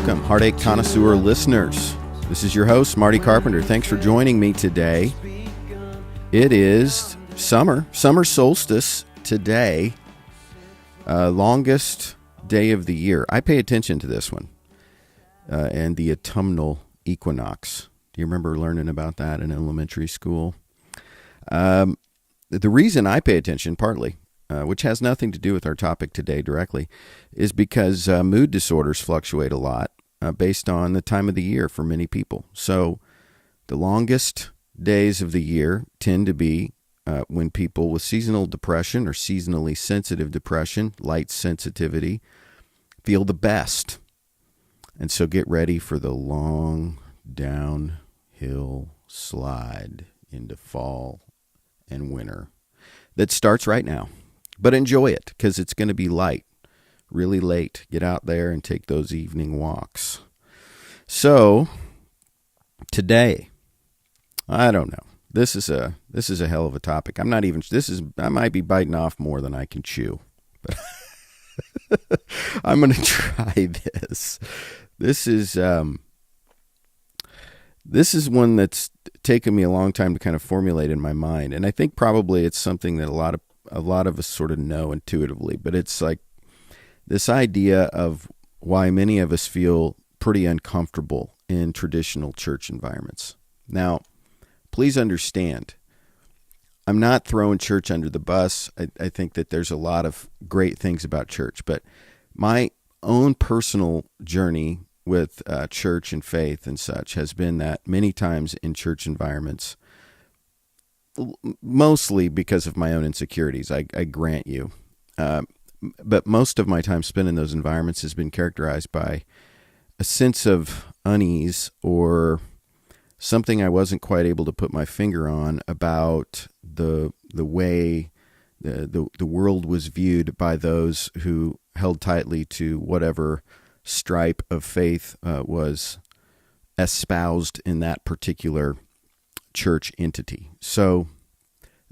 welcome, Heartache Connoisseur listeners. This is your host, Marty Carpenter. Thanks for joining me today. It is summer solstice today, longest day of the year. I pay attention to this one, and the autumnal equinox. Do you remember learning about that in elementary school? The reason I pay attention, partly, which has nothing to do with our topic today directly, is because mood disorders fluctuate a lot based on the time of the year for many people. So the longest days of the year tend to be when people with seasonal depression or seasonally sensitive depression, light sensitivity, feel the best. And so get ready for the long downhill slide into fall and winter that starts right now. But enjoy it, because it's going to be light, really late. Get out there and take those evening walks. So today, I don't know. This is a hell of a topic. I might be biting off more than I can chew, but I'm going to try this. This is one that's taken me a long time to kind of formulate in my mind, and I think probably it's something that a lot of us sort of know intuitively, but it's like this idea of why many of us feel pretty uncomfortable in traditional church environments. Now, please understand, I'm not throwing church under the bus. I think that there's a lot of great things about church, but my own personal journey with church and faith and such has been that many times in church environments, mostly because of my own insecurities, I grant you, but most of my time spent in those environments has been characterized by a sense of unease or something I wasn't quite able to put my finger on about the way the world was viewed by those who held tightly to whatever stripe of faith was espoused in that particular church entity. So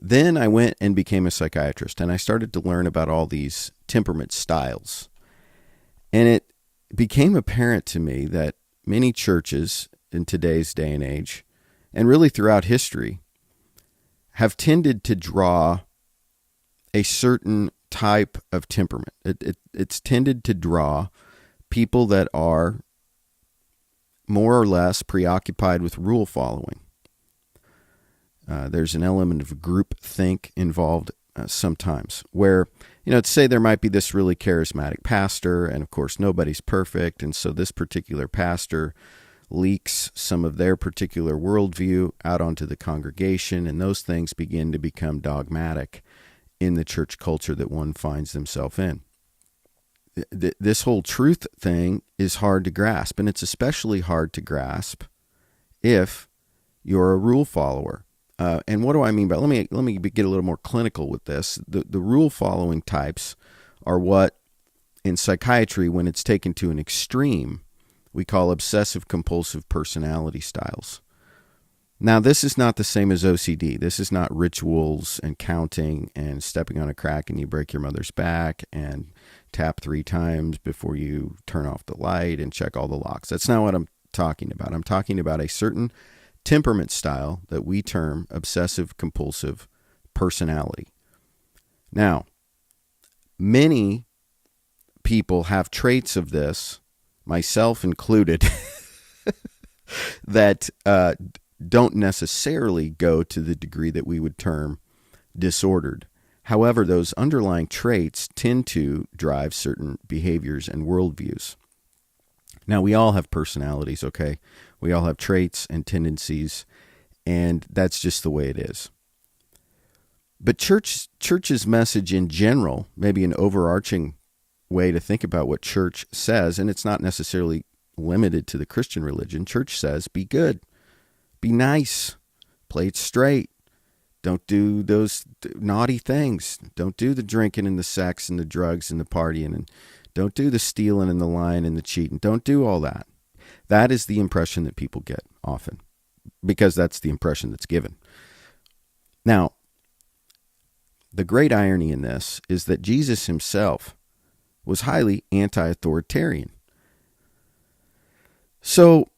then I went and became a psychiatrist, and I started to learn about all these temperament styles. And it became apparent to me that many churches in today's day and age, and really throughout history, have tended to draw a certain type of temperament. It's tended to draw people that are more or less preoccupied with rule following. There's an element of group think involved sometimes where, say there might be this really charismatic pastor, and of course nobody's perfect, and so this particular pastor leaks some of their particular worldview out onto the congregation, and those things begin to become dogmatic in the church culture that one finds themselves in. This whole truth thing is hard to grasp, and it's especially hard to grasp if you're a rule follower. And what do I mean by? Let me get a little more clinical with this. The rule following types are what in psychiatry, when it's taken to an extreme, we call obsessive compulsive personality styles. Now, this is not the same as OCD. This is not rituals and counting and stepping on a crack and you break your mother's back and tap 3 times before you turn off the light and check all the locks. That's not what I'm talking about. I'm talking about a certain temperament style that we term obsessive compulsive personality. Now, many people have traits of this, myself included, that don't necessarily go to the degree that we would term disordered. However, those underlying traits tend to drive certain behaviors and worldviews. Now, we all have personalities, okay? We all have traits and tendencies, and that's just the way it is. But church's message in general, maybe an overarching way to think about what church says, and it's not necessarily limited to the Christian religion. Church says, be good, be nice, play it straight. Don't do those naughty things. Don't do the drinking and the sex and the drugs and the partying, and don't do the stealing and the lying and the cheating. Don't do all that. That is the impression that people get often, because that's the impression that's given. Now, the great irony in this is that Jesus himself was highly anti-authoritarian. So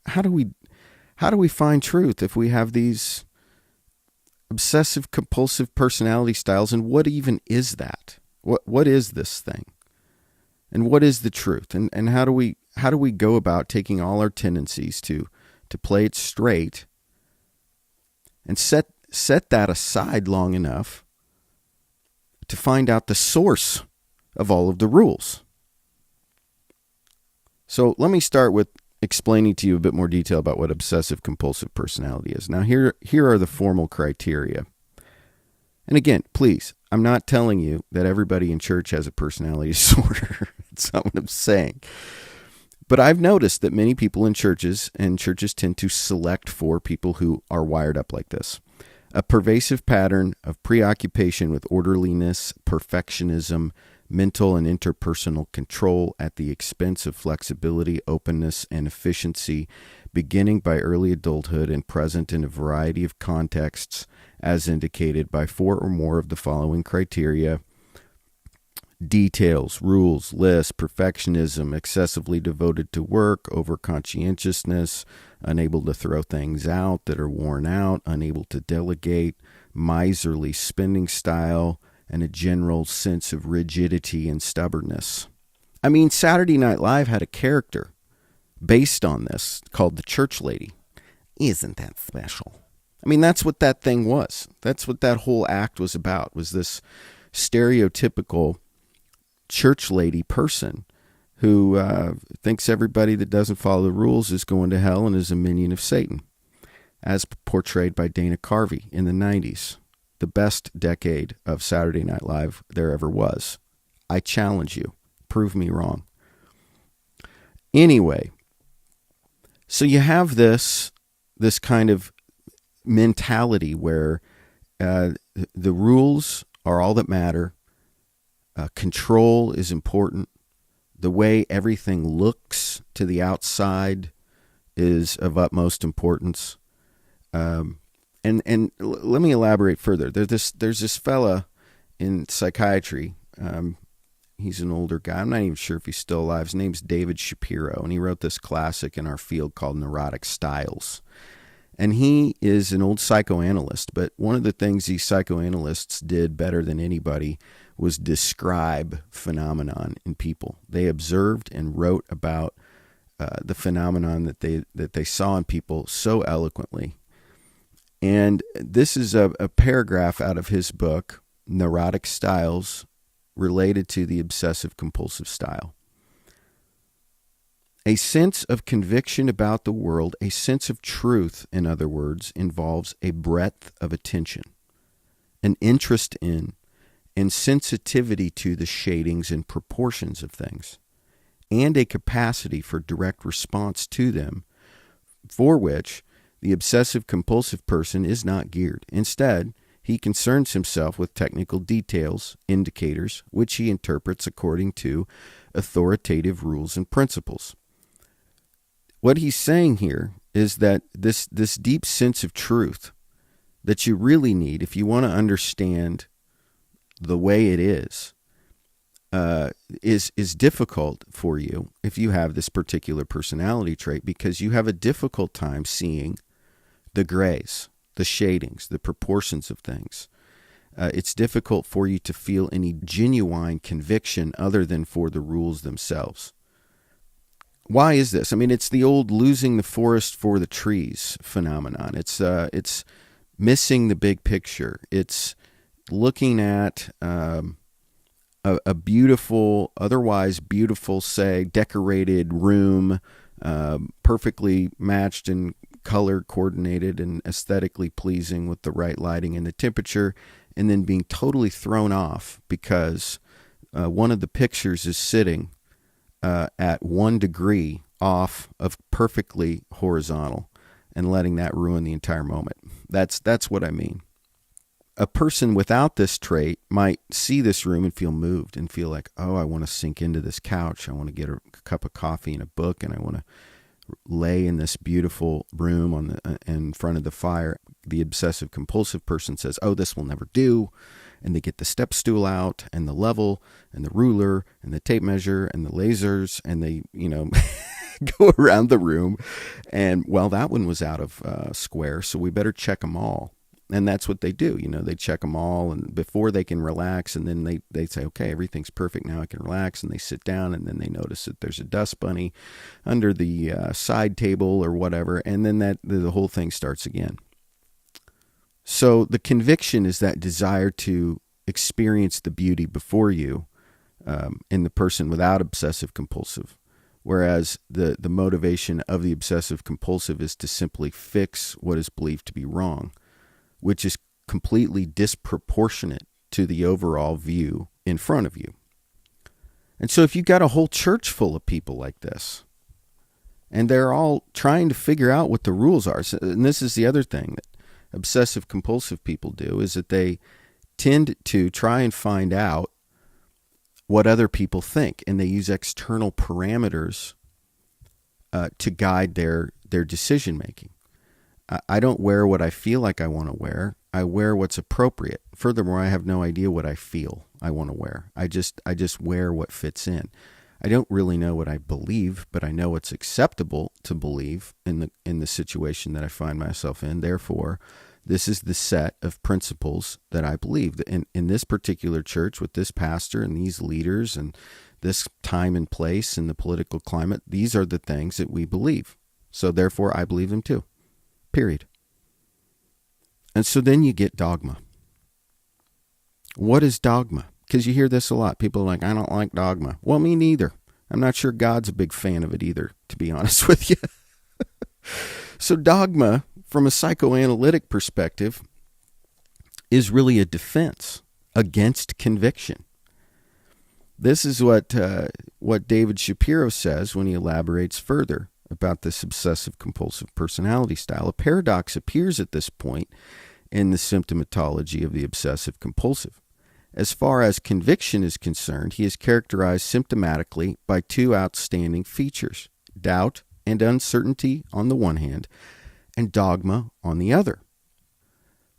how do we find truth if we have these obsessive compulsive personality styles, and what even is that? What is this thing? And what is the truth? And how do we go about taking all our tendencies to play it straight and set that aside long enough to find out the source of all of the rules? So let me start with explaining to you a bit more detail about what obsessive compulsive personality is. Now, here are the formal criteria. And again, please, I'm not telling you that everybody in church has a personality disorder. That's not what I'm saying. But I've noticed that many people in churches tend to select for people who are wired up like this. A pervasive pattern of preoccupation with orderliness, perfectionism, mental and interpersonal control at the expense of flexibility, openness, and efficiency, beginning by early adulthood and present in a variety of contexts, as indicated by 4 or more of the following criteria: details, rules, lists, perfectionism, excessively devoted to work, over-conscientiousness, unable to throw things out that are worn out, unable to delegate, miserly spending style, and a general sense of rigidity and stubbornness. I mean, Saturday Night Live had a character based on this called the Church Lady. Isn't that special? I mean, that's what that thing was. That's what that whole act was about, was this stereotypical church lady person who thinks everybody that doesn't follow the rules is going to hell and is a minion of Satan, as portrayed by Dana Carvey in the 90s. The best decade of Saturday Night Live there ever was. I challenge you. Prove me wrong. Anyway, so you have this kind of mentality where the rules are all that matter. Control is important. The way everything looks to the outside is of utmost importance. And let me elaborate further. There's this fella in psychiatry. He's an older guy. I'm not even sure if he's still alive. His name's David Shapiro, and he wrote this classic in our field called Neurotic Styles. And he is an old psychoanalyst, but one of the things these psychoanalysts did better than anybody was describe phenomenon in people. They observed and wrote about the phenomenon that they saw in people so eloquently. And this is a paragraph out of his book, Neurotic Styles, related to the obsessive-compulsive style. A sense of conviction about the world, a sense of truth, in other words, involves a breadth of attention, an interest in, and sensitivity to the shadings and proportions of things, and a capacity for direct response to them, for which the obsessive-compulsive person is not geared. Instead, he concerns himself with technical details, indicators, which he interprets according to authoritative rules and principles. What he's saying here is that this deep sense of truth that you really need if you want to understand the way it is difficult for you if you have this particular personality trait, because you have a difficult time seeing the grays, the shadings, the proportions of things. It's difficult for you to feel any genuine conviction other than for the rules themselves. Why is this? I mean, it's the old losing the forest for the trees phenomenon. It's missing the big picture. It's looking at a beautiful, otherwise beautiful, say, decorated room, perfectly matched and color coordinated and aesthetically pleasing with the right lighting and the temperature, and then being totally thrown off because one of the pictures is sitting at 1 degree off of perfectly horizontal, and letting that ruin the entire moment. That's what I mean. A person without this trait might see this room and feel moved and feel like, oh, I want to sink into this couch. I want to get a cup of coffee and a book, and I want to lay in this beautiful room in front of the fire. The obsessive compulsive person says, oh, this will never do. and they get the step stool out and the level and the ruler and the tape measure and the lasers, and they, go around the room. And, well, that one was out of square, so we better check them all. And that's what they do. They check them all and before they can relax. And then they say, okay, everything's perfect. Now I can relax. And they sit down, and then they notice that there's a dust bunny under the side table or whatever. And then the whole thing starts again. So the conviction is that desire to experience the beauty before you in the person without obsessive compulsive. Whereas the motivation of the obsessive compulsive is to simply fix what is believed to be wrong, which is completely disproportionate to the overall view in front of you. And so if you got a whole church full of people like this, and they're all trying to figure out what the rules are, and this is the other thing that obsessive compulsive people do, is that they tend to try and find out what other people think, and they use external parameters to guide their decision making. I don't wear what I feel like I want to wear. I wear what's appropriate. Furthermore, I have no idea what I feel I want to wear. I just wear what fits in. I don't really know what I believe, but I know what's acceptable to believe in the situation that I find myself in. Therefore, this is the set of principles that I believe. In this particular church, with this pastor and these leaders and this time and place and the political climate, these are the things that we believe. So therefore, I believe them too. Period. And so then you get dogma. What is dogma? Because you hear this a lot. People are like, I don't like dogma. Well, me neither. I'm not sure God's a big fan of it either, to be honest with you. So dogma, from a psychoanalytic perspective, is really a defense against conviction. This is what David Shapiro says when he elaborates further about this obsessive-compulsive personality style. A paradox appears at this point in the symptomatology of the obsessive-compulsive. As far as conviction is concerned, he is characterized symptomatically by two outstanding features: doubt and uncertainty on the one hand, and dogma on the other.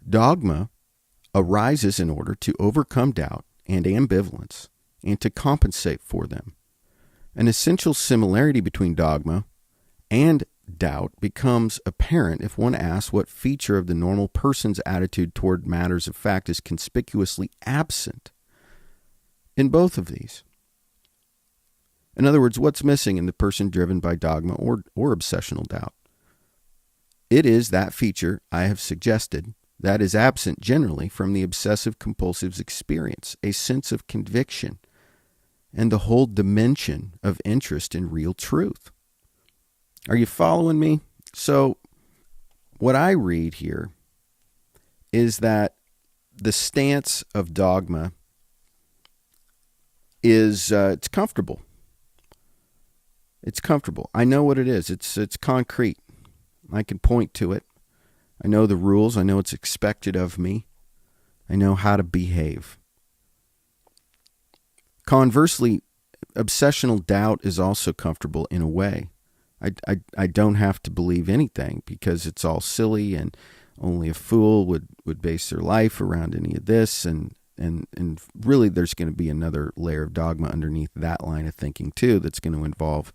Dogma arises in order to overcome doubt and ambivalence and to compensate for them. An essential similarity between dogma and doubt becomes apparent if one asks what feature of the normal person's attitude toward matters of fact is conspicuously absent in both of these. In other words, what's missing in the person driven by dogma or obsessional doubt? It is that feature I have suggested that is absent generally from the obsessive-compulsive's experience, a sense of conviction and the whole dimension of interest in real truth. Are you following me? So what I read here is that the stance of dogma is it's comfortable. It's comfortable. I know what it is. It's concrete. I can point to it. I know the rules. I know what's expected of me. I know how to behave. Conversely, obsessional doubt is also comfortable in a way. I don't have to believe anything because it's all silly, and only a fool would base their life around any of this. And really there's going to be another layer of dogma underneath that line of thinking too that's going to involve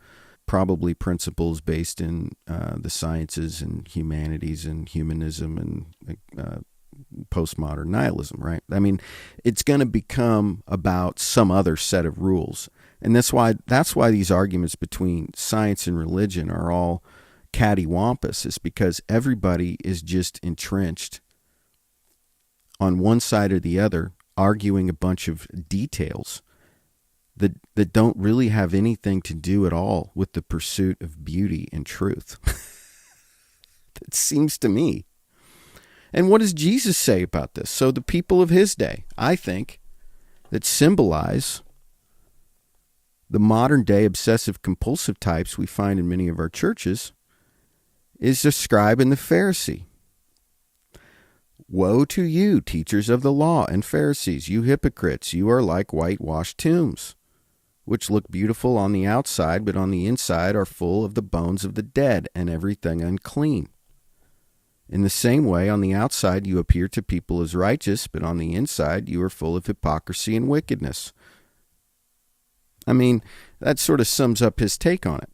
probably principles based in the sciences and humanities and humanism and postmodern nihilism, right? I mean, it's going to become about some other set of rules. And that's why these arguments between science and religion are all cattywampus, is because everybody is just entrenched on one side or the other, arguing a bunch of details that don't really have anything to do at all with the pursuit of beauty and truth. It seems to me. And what does Jesus say about this? So the people of his day, I think, that symbolize the modern day obsessive compulsive types we find in many of our churches, is the scribe and the Pharisee. Woe to you, teachers of the law and Pharisees, you hypocrites! You are like whitewashed tombs, which look beautiful on the outside, but on the inside are full of the bones of the dead and everything unclean. In the same way, on the outside you appear to people as righteous, but on the inside you are full of hypocrisy and wickedness. I mean, that sort of sums up his take on it.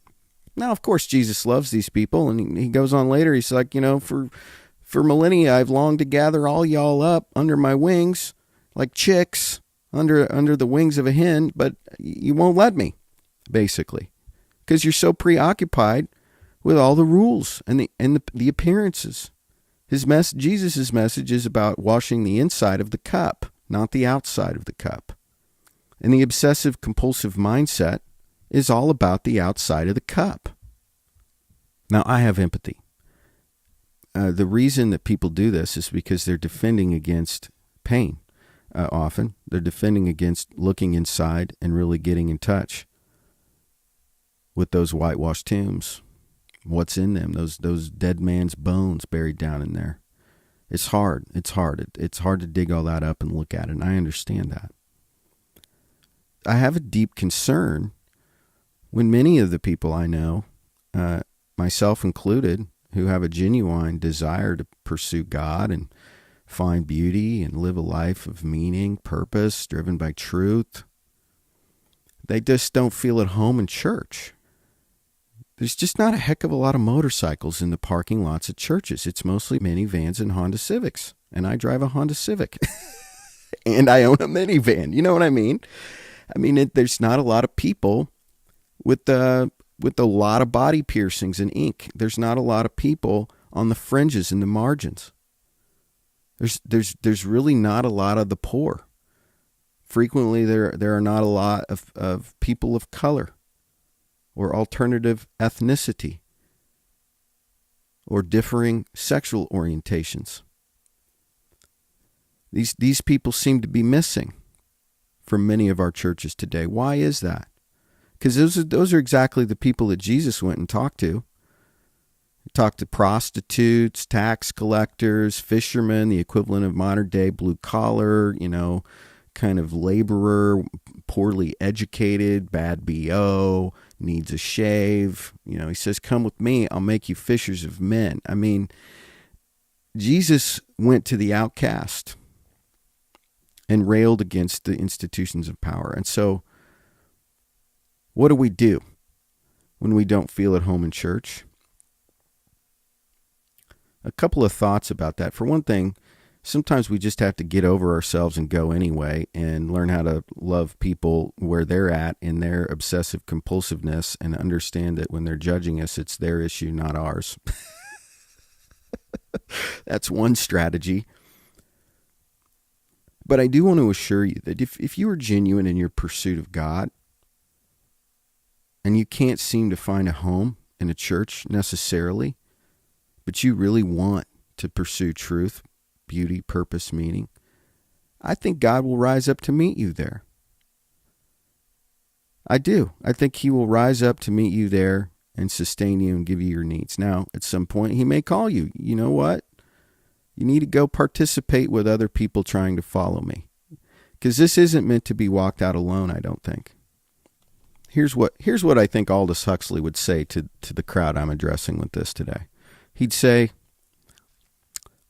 Now, of course, Jesus loves these people, and he goes on later, he's like, for millennia I've longed to gather all y'all up under my wings, like chicks under the wings of a hen, but you won't let me, basically, because you're so preoccupied with all the rules and the appearances. Jesus' message is about washing the inside of the cup, not the outside of the cup. And the obsessive compulsive mindset is all about the outside of the cup. Now, I have empathy. The reason that people do this is because they're defending against pain. Often they're defending against looking inside and really getting in touch with those whitewashed tombs. What's in them? Those dead man's bones buried down in there. It's hard. It's hard to dig all that up and look at it. And I understand that. I have a deep concern when many of the people I know, myself included, who have a genuine desire to pursue God and find beauty and live a life of meaning, purpose, driven by truth, they just don't feel at home in church. There's just not a heck of a lot of motorcycles in the parking lots of churches. It's mostly minivans and Honda Civics. And I drive a Honda Civic. And I own a minivan. You know what I mean? There's not a lot of people with a lot of body piercings and ink. There's not a lot of people on the fringes and the margins. There's really not a lot of the poor. Frequently, there are not a lot of people of color or alternative ethnicity or differing sexual orientations. These people seem to be missing from many of our churches today. Why is that? Because those are exactly the people that Jesus went and talked to. He talked to prostitutes, tax collectors, fishermen, the equivalent of modern day blue collar, kind of laborer, poorly educated, bad BO, needs a shave. He says, "Come with me, I'll make you fishers of men." Jesus went to the outcast and railed against the institutions of power. And so, what do we do when we don't feel at home in church? A couple of thoughts about that. For one thing, sometimes we just have to get over ourselves and go anyway and learn how to love people where they're at in their obsessive compulsiveness and understand that when they're judging us, it's their issue, not ours. That's one strategy. But I do want to assure you that if you are genuine in your pursuit of God and you can't seem to find a home in a church necessarily, but you really want to pursue truth, beauty, purpose, meaning, I think God will rise up to meet you there. I do. I think he will rise up to meet you there and sustain you and give you your needs. Now, at some point, he may call you. You know what? You need to go participate with other people trying to follow me. Because this isn't meant to be walked out alone, I don't think. Here's what I think Aldous Huxley would say to the crowd I'm addressing with this today. He'd say,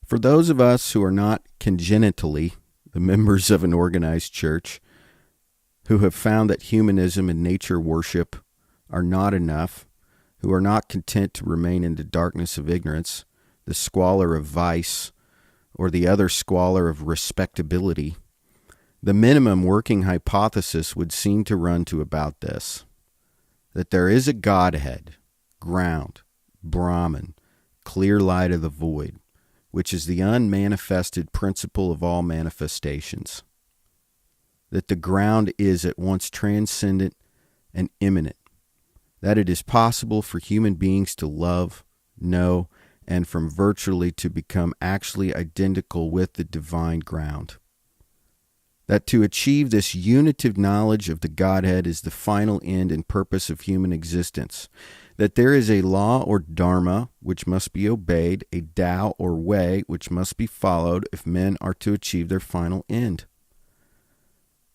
for those of us who are not congenitally the members of an organized church, who have found that humanism and nature worship are not enough, who are not content to remain in the darkness of ignorance, the squalor of vice, or the other squalor of respectability, the minimum working hypothesis would seem to run to about this: that there is a Godhead, ground, Brahman, clear light of the void, which is the unmanifested principle of all manifestations. That the ground is at once transcendent and immanent. That it is possible for human beings to love, know, and from virtually to become actually identical with the divine ground. That to achieve this unitive knowledge of the Godhead is the final end and purpose of human existence. That there is a law or dharma which must be obeyed, a Tao or way which must be followed if men are to achieve their final end.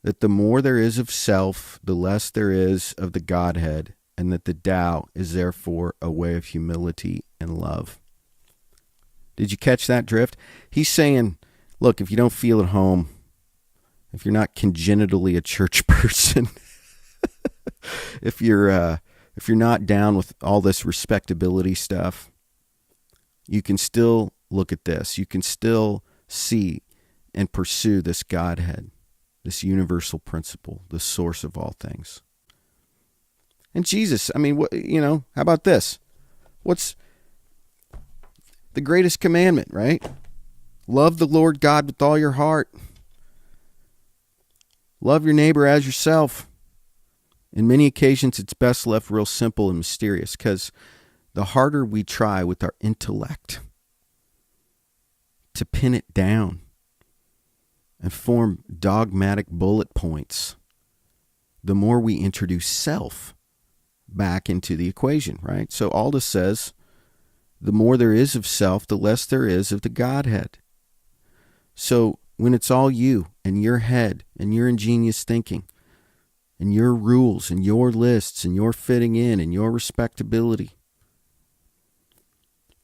That the more there is of self, the less there is of the Godhead, and that the Tao is therefore a way of humility and love. Did you catch that drift? He's saying, look, if you don't feel at home, if you're not congenitally a church person, if you're not down with all this respectability stuff, you can still look at this. You can still see and pursue this Godhead, this universal principle, the source of all things. And Jesus, I mean, how about this? What's the greatest commandment, right? Love the Lord God with all your heart. Love your neighbor as yourself. In many occasions, it's best left real simple and mysterious, because the harder we try with our intellect to pin it down and form dogmatic bullet points, the more we introduce self back into the equation, right? So Aldous says, the more there is of self, the less there is of the Godhead. So when it's all you and your head and your ingenious thinking and your rules and your lists and your fitting in and your respectability,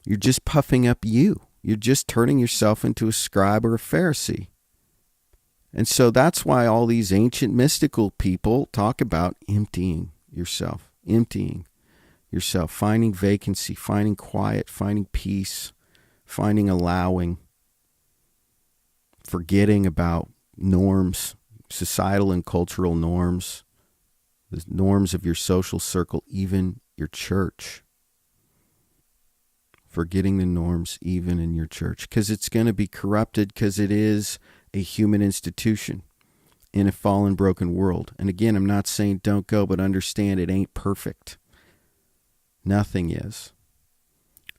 you're just puffing up you. You're just turning yourself into a scribe or a Pharisee. And so that's why all these ancient mystical people talk about emptying yourself, finding vacancy, finding quiet, finding peace, finding allowing, forgetting about norms, societal and cultural norms, the norms of your social circle, even your church. Forgetting the norms even in your church, because it's going to be corrupted, because it is a human institution in a fallen, broken world. And again, I'm not saying don't go, but understand it ain't perfect. Nothing is.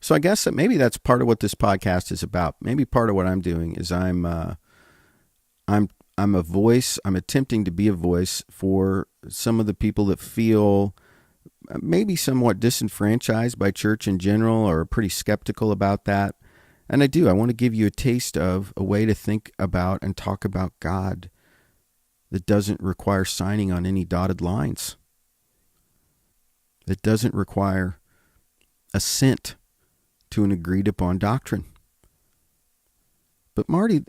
So I guess that maybe that's part of what this podcast is about. Maybe part of what I'm doing is I'm a voice. I'm attempting to be a voice for some of the people that feel maybe somewhat disenfranchised by church in general, or pretty skeptical about that. And I want to give you a taste of a way to think about and talk about God that doesn't require signing on any dotted lines. That doesn't require assent to an agreed upon doctrine. But Marty,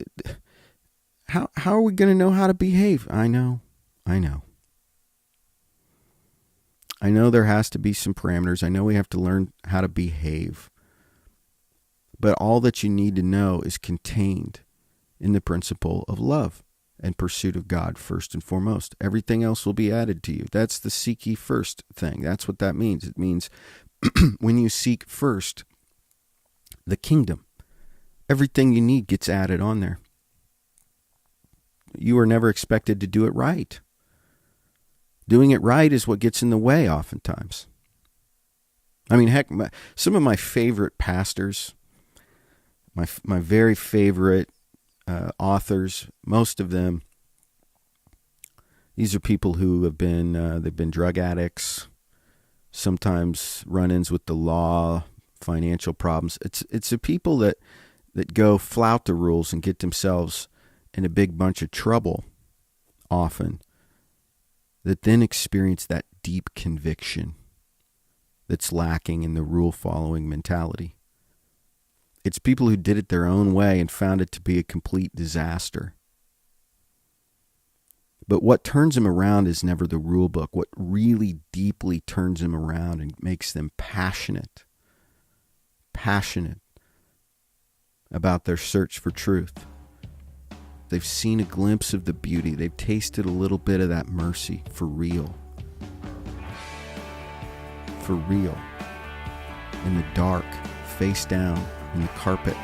how are we going to know how to behave? I know. I know there has to be some parameters. I know we have to learn how to behave. But all that you need to know is contained in the principle of love and pursuit of God first and foremost. Everything else will be added to you. That's the seek ye first thing. That's what that means. It means when you seek first the kingdom, everything you need gets added on there. You are never expected to do it right. Doing it right is what gets in the way oftentimes. I mean, heck, some of my favorite pastors, my very favorite authors, most of them, these are people who have been, they've been drug addicts, sometimes run-ins with the law, financial problems. It's the people that go flout the rules and get themselves in a big bunch of trouble often, that then experience that deep conviction that's lacking in the rule-following mentality. It's people who did it their own way and found it to be a complete disaster. But what turns them around is never the rule book. What really deeply turns them around and makes them passionate about their search for truth. They've seen a glimpse of the beauty. They've tasted a little bit of that mercy for real. For real. In the dark, face down in the carpet.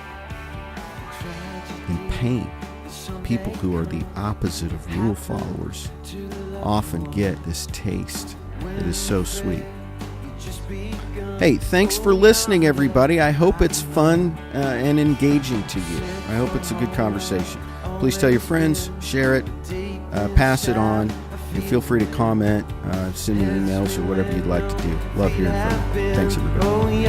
In pain. People who are the opposite of rule followers often get this taste that is so sweet. Hey, thanks for listening, everybody. I hope it's fun and engaging to you. I hope it's a good conversation. Please tell your friends, share it, pass it on, and feel free to comment, send me emails or whatever you'd like to do. Love hearing from you. Thanks, everybody.